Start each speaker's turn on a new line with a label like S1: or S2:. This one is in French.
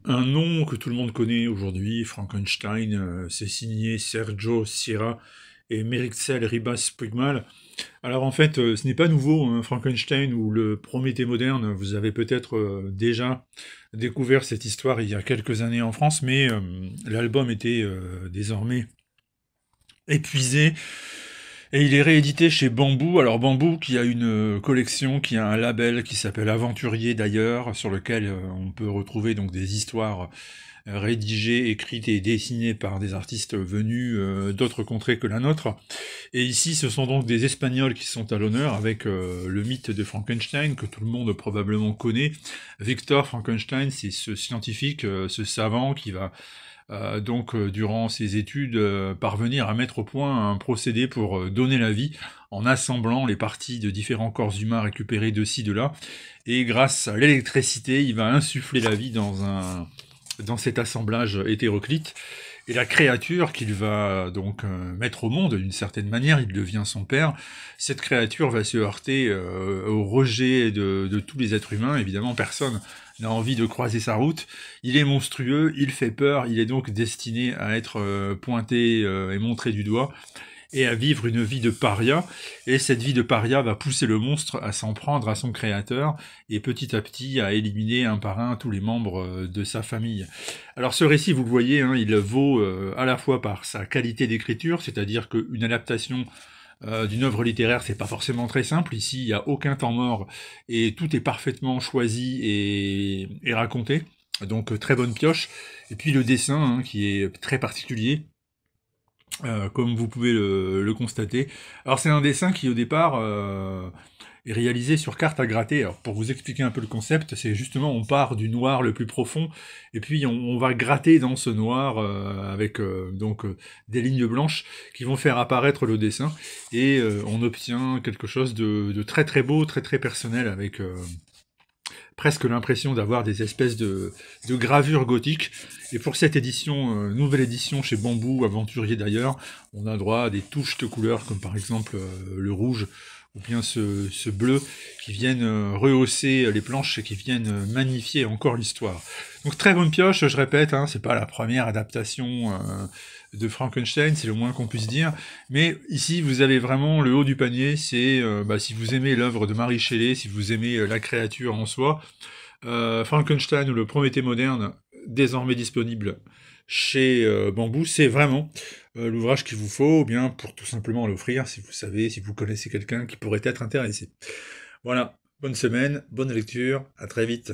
S1: Un nom que tout le monde connaît aujourd'hui, Frankenstein, c'est signé Sergio Sierra et Merixel Ribas-Puigmal. Alors en fait, ce n'est pas nouveau, hein, Frankenstein ou le Prométhée moderne. Vous avez peut-être déjà découvert cette histoire il y a quelques années en France, mais l'album était désormais épuisé et il est réédité chez Bambou. Alors Bambou qui a une collection, qui a un label qui s'appelle Aventurier d'ailleurs, sur lequel on peut retrouver donc des histoires rédigées, écrites et dessinées par des artistes venus d'autres contrées que la nôtre. Et ici, ce sont donc des Espagnols qui sont à l'honneur avec le mythe de Frankenstein que tout le monde probablement connaît. Victor Frankenstein, c'est ce scientifique, ce savant qui va durant ses études, parvenir à mettre au point un procédé pour donner la vie en assemblant les parties de différents corps humains récupérés de ci, de là. Et grâce à l'électricité, il va insuffler la vie dans cet assemblage hétéroclite. Et la créature qu'il va donc mettre au monde, d'une certaine manière, il devient son père, cette créature va se heurter au rejet de tous les êtres humains. Évidemment, personne n'a envie de croiser sa route. Il est monstrueux, il fait peur, il est donc destiné à être pointé et montré du doigt, et à vivre une vie de paria, et cette vie de paria va pousser le monstre à s'en prendre à son créateur, et petit à petit à éliminer un par un tous les membres de sa famille. Alors ce récit, vous le voyez, hein, il vaut à la fois par sa qualité d'écriture, c'est-à-dire qu'une adaptation d'une œuvre littéraire, c'est pas forcément très simple. Ici, il n'y a aucun temps mort, et tout est parfaitement choisi et raconté, donc très bonne pioche. Et puis le dessin, hein, qui est très particulier, comme vous pouvez le constater. Alors c'est un dessin qui au départ est réalisé sur carte à gratter. Alors pour vous expliquer un peu le concept, c'est justement on part du noir le plus profond et puis on va gratter dans ce noir avec des lignes blanches qui vont faire apparaître le dessin et on obtient quelque chose de très très beau, très très personnel avec presque l'impression d'avoir des espèces de gravures gothiques. Et pour cette édition, nouvelle édition chez Bambou, Aventurier d'ailleurs, on a droit à des touches de couleurs, comme par exemple le rouge, ou bien ce bleu, qui viennent rehausser les planches et qui viennent magnifier encore l'histoire. Donc très bonne pioche, je répète, hein, c'est pas la première adaptation de Frankenstein, c'est le moins qu'on puisse dire, mais ici vous avez vraiment le haut du panier, c'est si vous aimez l'œuvre de Mary Shelley, si vous aimez la créature en soi, Frankenstein ou le Prométhée moderne, désormais disponible chez Bambou, c'est vraiment l'ouvrage qu'il vous faut, ou bien pour tout simplement l'offrir, si vous savez, si vous connaissez quelqu'un qui pourrait être intéressé. Voilà, bonne semaine, bonne lecture, à très vite.